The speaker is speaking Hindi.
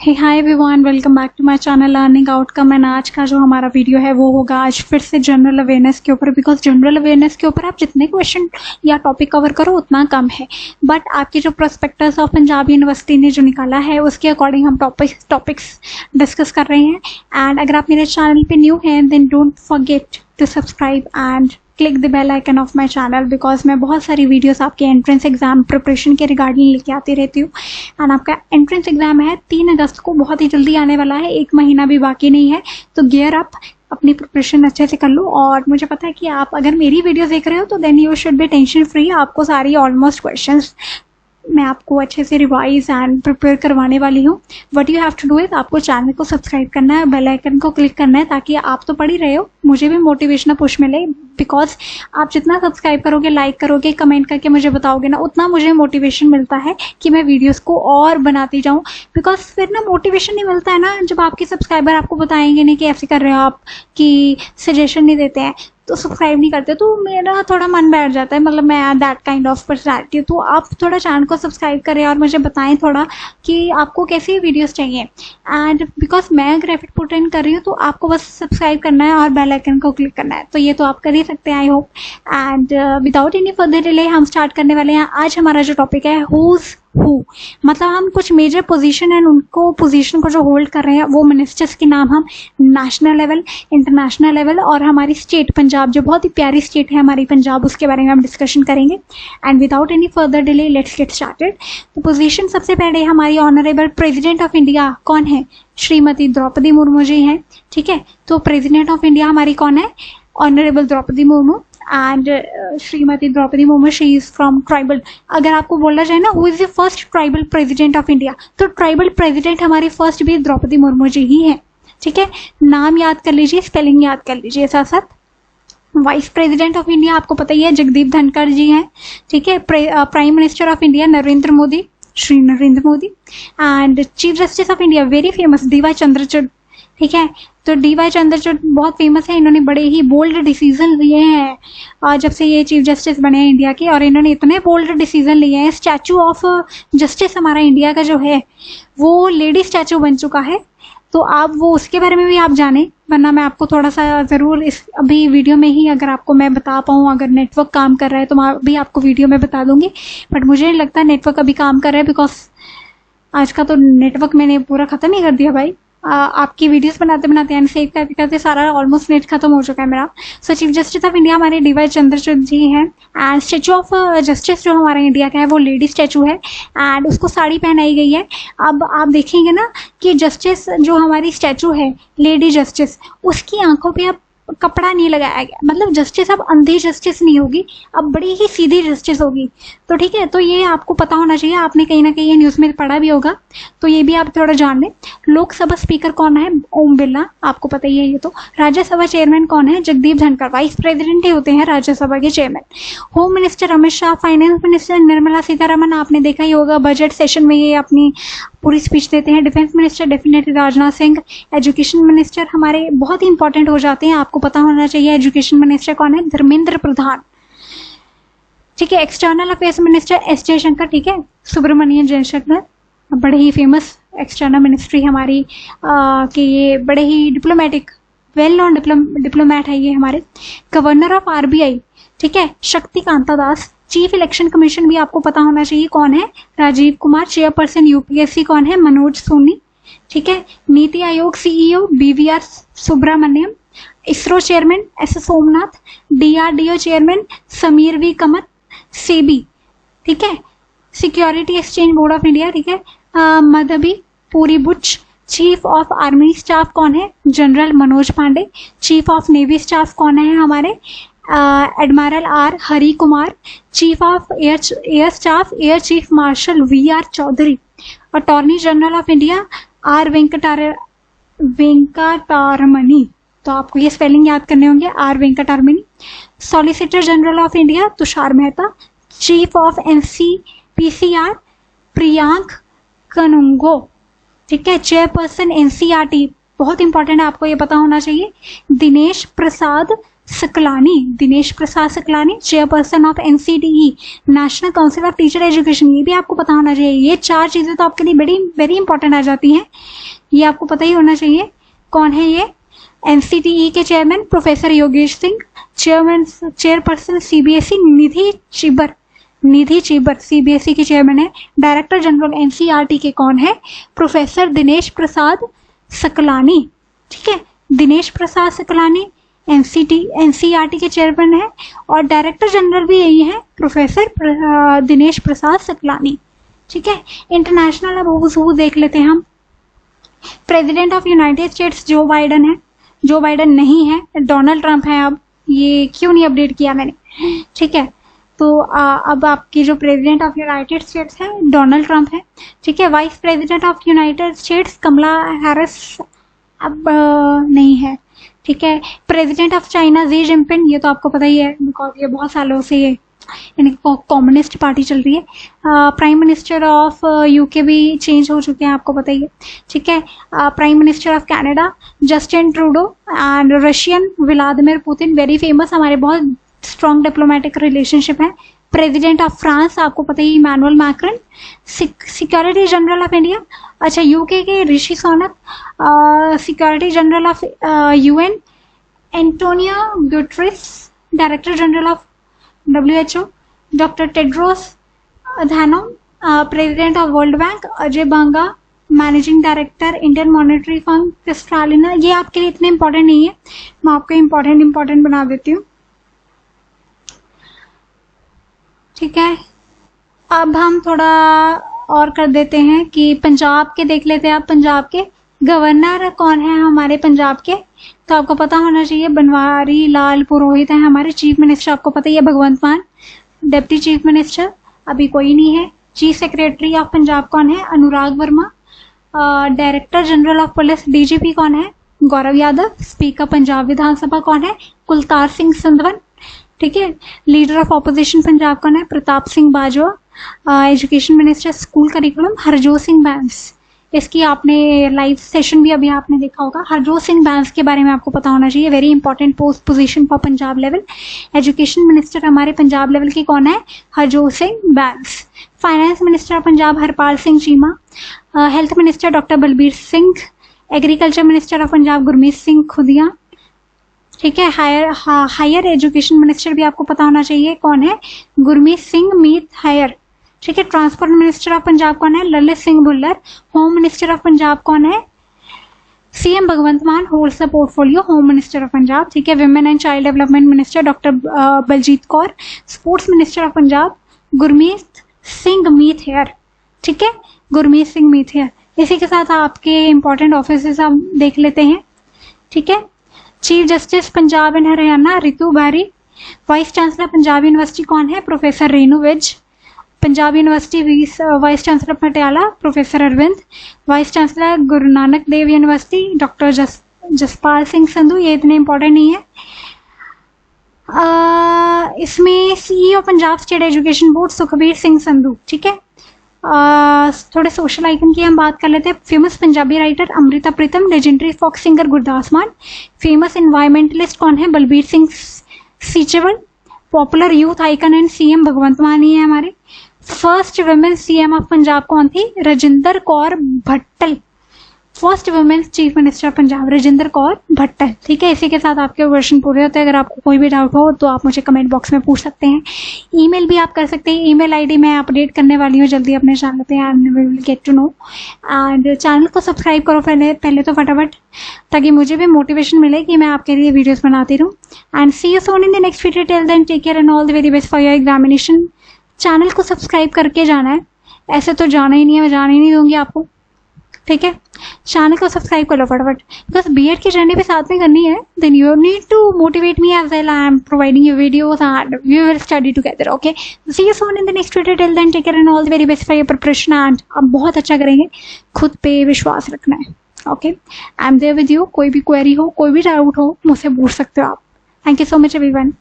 Hey hi everyone, welcome back to my channel learning outcome. And आज का जो हमारा वीडियो है वो होगा आज फिर से जनरल अवेयरनेस के ऊपर। बिकॉज जनरल अवेयरनेस के ऊपर आप जितने क्वेश्चन या टॉपिक कवर करो उतना कम है, बट आपकी जो प्रोस्पेक्टस ऑफ पंजाब यूनिवर्सिटी ने जो निकाला है उसके अकॉर्डिंग हम टॉपिक्स डिस्कस कर रहे हैं। एंड अगर आप मेरे चैनल पे न्यू हैं then don't forget to subscribe and click the bell icon of my channel, because मैं बहुत सारी वीडियोस आपके एंट्रेंस एग्जाम प्रिपरेशन के रिगार्डिंग लेके आती रहती हूँ। एंड आपका एंट्रेंस एग्जाम है 3 अगस्त को, बहुत ही जल्दी आने वाला है, 1 महीना भी बाकी नहीं है। तो गियर अप, अपनी प्रिपरेशन अच्छे से कर लो। और मुझे पता है कि आप अगर मेरी वीडियो देख रहे हो तो then you should be tension free. आपको सारी ऑलमोस्ट क्वेश्चंस मैं आपको अच्छे से रिवाइज एंड प्रिपेयर करवाने वाली हूँ। What you have to do is आपको चैनल को सब्सक्राइब करना है, बेल आइकन को क्लिक करना है, ताकि आप तो पढ़ ही रहे हो, मुझे भी मोटिवेशनल पुश मिले। बिकॉज आप जितना सब्सक्राइब करोगे, लाइक करोगे, कमेंट करके मुझे बताओगे ना, उतना मुझे मोटिवेशन मिलता है कि मैं वीडियोस को और बनाती जाऊँ। बिकॉज फिर ना मोटिवेशन नहीं मिलता है ना जब आपके सब्सक्राइबर आपको बताएंगे नहीं कि ऐसे कर रहे हो आप, कि सजेशन नहीं देते हैं तो सब्सक्राइब नहीं करते, तो मेरा थोड़ा मन बैठ जाता है। मतलब मैं दैट काइंड ऑफ पर्सनैलिटी। तो आप थोड़ा चैनल को सब्सक्राइब करें और मुझे बताएं थोड़ा कि आपको कैसी वीडियोस चाहिए। एंड बिकॉज मैं ग्राफिक पुट इन कर रही हूँ तो आपको बस सब्सक्राइब करना है और बेल आइकन को क्लिक करना है। तो ये तो आप कर ही सकते हैं, I hope. And without any further delay हम स्टार्ट करने वाले हैं। आज हमारा जो टॉपिक है हुज हु, मतलब हम कुछ मेजर पोजीशन एंड उनको पोजीशन को जो होल्ड कर रहे हैं वो मिनिस्टर्स के नाम हम नेशनल लेवल, इंटरनेशनल लेवल और हमारी स्टेट पंजाब, जो बहुत ही प्यारी स्टेट है हमारी पंजाब, उसके बारे में हम डिस्कशन करेंगे। And without any further delay let's get started. तो पोजीशन सबसे पहले हमारी ऑनरेबल प्रेसिडेंट ऑफ इंडिया कौन है? श्रीमती द्रौपदी मुर्मू जी हैं। ठीक है, तो प्रेसिडेंट ऑफ इंडिया हमारी कौन है? Honourable Draupadi Murmu. And Shrimati Draupadi Murmu, she is from tribal. अगर आपको बोला जाए ना who is the first tribal president of India, तो ट्राइबल प्रेसिडेंट हमारी फर्स्ट भी द्रौपदी मुर्मू जी ही हैं। ठीक है, नाम याद कर लीजिए, स्पेलिंग याद कर लीजिए साथ साथ। वाइस प्रेसिडेंट ऑफ इंडिया आपको पता ही है, जगदीप धनखड़ जी हैं। ठीक है, prime minister of India Narendra Modi, Shri Narendra Modi. And chief justice of India very famous D.Y.. Chandrachud. ठीक है, तो डी.वाई. चंद्रचूड़ बहुत फेमस है, इन्होंने बड़े ही बोल्ड डिसीजन लिए हैं जब से ये चीफ जस्टिस बने हैं इंडिया के। और इन्होंने इतने बोल्ड डिसीजन लिए हैं, स्टैचू ऑफ जस्टिस हमारा इंडिया का जो है वो लेडी स्टैचू बन चुका है। तो आप वो उसके बारे में भी आप जाने, वरना मैं आपको थोड़ा सा ज़रूर इस अभी वीडियो में ही अगर आपको मैं बता पाऊँ, अगर नेटवर्क काम कर रहा है तो मैं भी आपको वीडियो में बता दूंगी। बट मुझे नहीं लगता नेटवर्क अभी काम कर रहा है, बिकॉज आज का तो नेटवर्क मैंने पूरा ख़त्म ही कर दिया भाई। आपकी वीडियोस बनाते बनाते एंड सेव करते करते सारा ऑलमोस्ट नेट खत्म हो चुका है मेरा। सो चीफ जस्टिस ऑफ इंडिया हमारे डी.वाई. चंद्रचूड़ जी हैं। एंड स्टैचू ऑफ जस्टिस जो हमारा इंडिया का है वो लेडी स्टैचू है एंड उसको साड़ी पहनाई गई है। अब आप देखेंगे ना कि जस्टिस जो हमारी स्टैचू है लेडी जस्टिस, उसकी आंखों पे अब कपड़ा नहीं लगाया गया। मतलब जस्टिस अब अंधी जस्टिस नहीं होगी, अब बड़ी ही सीधी जस्टिस होगी। तो ठीक है, तो ये आपको पता होना चाहिए, आपने कहीं ना कहीं ये न्यूज़ में पढ़ा भी होगा, तो ये भी आप थोड़ा जान लें। लोकसभा स्पीकर कौन है? ओम बिरला, आपको पता ही है ये तो। राज्यसभा चेयरमैन कौन है? जगदीप धनखड़, वाइस प्रेसिडेंट ही होते हैं राज्यसभा के chairman. Home minister Amit Shah, finance minister Nirmala Sitharaman, आपने देखा ही होगा बजट सेशन में ये अपनी पूरी स्पीच देते हैं। Defence minister definitely Rajnath Singh. Education minister हमारे बहुत ही इंपॉर्टेंट हो जाते हैं, आपको पता होना चाहिए एजुकेशन मिनिस्टर कौन है? धर्मेंद्र प्रधान। ठीक है, external affairs minister S Jaishankar. ठीक है, सुब्रमण्यम जयशंकर, बड़े ही फेमस एक्सटर्नल मिनिस्ट्री हमारी कि ये बड़े ही डिप्लोमेटिक वेल नोन डिप्लोमेट है ये हमारे। गवर्नर ऑफ आरबीआई, ठीक है, शक्तिकांता दास। चीफ इलेक्शन कमीशन भी आपको पता होना चाहिए कौन है? राजीव कुमार। चेयरपर्सन यूपीएससी कौन है? मनोज सोनी। ठीक है, NITI Aayog CEO BVR Subrahmanyam. ISRO chairman S Somanath. DRDO chairman Sameer V Kamat. SEBI, ठीक है, security exchange board of India, ठीक है, Madhabi Puri Buch. Chief of army staff कौन है? General Manoj Pande. Chief of navy staff कौन है हमारे? Admiral R Hari Kumar. Chief of air staff air chief marshal V R. Chaudhari. Attorney general of India R Venkataramani, तो आपको ये स्पेलिंग याद करने होंगे, R Venkataramani. Solicitor general of India Tushar Mehta. Chief of NCPCR Priyank Kanoongo. ठीक है, चेयरपर्सन एनसीईआरटी, बहुत इंपॉर्टेंट है, आपको ये पता होना चाहिए, Dinesh Prasad Sakalani, Dinesh Prasad Sakalani, chairperson of NCTE, national council of teacher education, ये भी आपको पता होना चाहिए। ये 4 चीजें तो आपके लिए बड़ी वेरी इंपॉर्टेंट आ जाती हैं, ये आपको पता ही होना चाहिए। कौन है ये? NCTE के chairman professor Yogesh Singh, chairperson CBSE निधि चीबर CBSE के चेयरमैन है। डायरेक्टर जनरल NCERT के कौन है? प्रोफेसर दिनेश प्रसाद सकलानी, ठीक है, दिनेश प्रसाद सकलानी NCERT के चेयरमैन है, और डायरेक्टर जनरल भी यही है, प्रोफेसर दिनेश प्रसाद सकलानी, ठीक है। इंटरनेशनल अब हूबहू देख लेते हैं हम। प्रेसिडेंट ऑफ यूनाइटेड स्टेट्स जो बाइडन है, जो बाइडन नहीं है, डोनाल्ड ट्रंप है। अब ये क्यों नहीं अपडेट किया मैंने, ठीक है। तो अब आपकी जो प्रेसिडेंट ऑफ यूनाइटेड स्टेट्स है डोनाल्ड ट्रंप है, ठीक है। Vice president of United States Kamala Harris अब नहीं है, ठीक है। President of China Xi Jinping, ये तो आपको पता ही है बिकॉज ये बहुत सालों से ये कम्युनिस्ट पार्टी चल रही है। प्राइम मिनिस्टर ऑफ UK भी चेंज हो चुके हैं, आपको पता ही है, ठीक है। Prime minister of Canada Justin Trudeau, and Russian Vladimir Putin, very famous, हमारे बहुत स्ट्रॉन्ग डिप्लोमेटिक रिलेशनशिप है। प्रेसिडेंट ऑफ फ्रांस आपको पता ही Emmanuel Macron, security general of India, अच्छा UK के Rishi Sunak, security general of UN Antonio Guterres, director general of WHO doctor Tedros Adhanom, president of world bank Ajay Banga, managing director Indian monetary fund Kristalina. ये आपके लिए इतने इंपॉर्टेंट नहीं है, मैं आपको इंपॉर्टेंट बना देती हूँ, ठीक है। अब हम थोड़ा और कर देते हैं कि पंजाब के देख लेते हैं। आप पंजाब के गवर्नर कौन है हमारे पंजाब के, तो आपको पता होना चाहिए बनवारी लाल पुरोहित है हमारे। चीफ मिनिस्टर आपको पता ही है भगवंत मान, डिप्टी चीफ मिनिस्टर अभी कोई नहीं है। चीफ सेक्रेटरी ऑफ पंजाब कौन है? Anurag Verma. Director general of police DGP कौन है? गौरव यादव। स्पीकर पंजाब विधानसभा कौन है? कुलतार सिंह संधवन, ठीक है। लीडर ऑफ ऑपोजिशन पंजाब कौन है? Pratap Singh Bajwa. Education minister school curriculum Harjot Singh Bains, इसकी आपने लाइव सेशन भी अभी आपने देखा होगा। हरजोत सिंह बैंस के बारे में आपको पता होना चाहिए, very important post position for Punjab level. Education minister हमारे पंजाब लेवल की कौन है? Harjot Singh Bains. Finance minister of Harpal Singh Cheema. Health minister doctor Balbir Singh. Agriculture minister of Punjab Gurmeet Singh Khudian, ठीक है। हायर एजुकेशन मिनिस्टर भी आपको पता होना चाहिए कौन है? गुरमीत सिंह मीत हायर, ठीक है। ट्रांसपोर्ट मिनिस्टर ऑफ पंजाब कौन है? Lalit Singh Bhullar. Home minister of Punjab कौन है? CM Bhagwant Mann, holds the portfolio home minister of Punjab, ठीक है। Women and child development minister doctor Baljit Kaur. Sports minister of Punjab Gurmeet Singh Meet Hayer, ठीक है, गुरमीत सिंह मीत हेयर। इसी के साथ आपके इंपॉर्टेंट ऑफिस हम देख लेते हैं, ठीक है। Chief justice Punjab and Haryana Ritu Bahri. Vice chancellor Punjab university कौन है? Professor Renu Vij. Punjab university vice chancellor Patiala professor Arvind. Vice chancellor Guru Nanak Dev university doctor Jaspal Singh Sandhu, ये इतने इंपॉर्टेंट नहीं है। इसमें CEO Punjab state education board Sukhbir Singh Sandhu, ठीक है। थोड़े सोशल आइकन की हम बात कर लेते हैं। Famous Punjabi writer Amrita Pritam. Legendary folk singer Gurdas Maan. Famous environmentalist कौन है? Balbir Singh Seechewal. Popular youth icon and CM Bhagwant Mann ही है हमारे। First women CM of Punjab कौन थी? Rajinder Kaur Bhattal. First women chief minister of Punjab Rajinder Kaur Bhattal, ठीक है। इसी के साथ आपके क्वेश्चन पूरे होते हैं। अगर आपको कोई भी डाउट हो तो आप मुझे कमेंट बॉक्स में पूछ सकते हैं। ईमेल भी आप कर सकते हैं। ईमेल ID मैं अपडेट करने वाली हूँ जल्दी अपने चैनल पे, and we will get to know. And channel को सब्सक्राइब करो पहले तो फटाफट, ताकि मुझे भी मोटिवेशन मिले कि मैं आपके लिए वीडियोस बनाती रहूँ। And see you soon in the next video. Till then take care and all the very best for your examination. Channel को सब्सक्राइब करके जाना है, ऐसे तो जाना ही नहीं है, मैं जाने ही नहीं दूंगी आपको, ठीक है। चैनल को सब्सक्राइब कर लो फटाफट, बिकॉज BEd की जर्नी भी साथ में करनी है। Then you need to motivate me as well. I am providing you videos and we will study together, okay. See you soon in the next video. Till then take care and all the very best for your preparation. And आप बहुत अच्छा करेंगे, खुद पे विश्वास रखना है, okay. I am there with you. कोई भी क्वेरी हो, कोई भी डाउट हो, मुझसे पूछ सकते हो आप। Thank you so much everyone.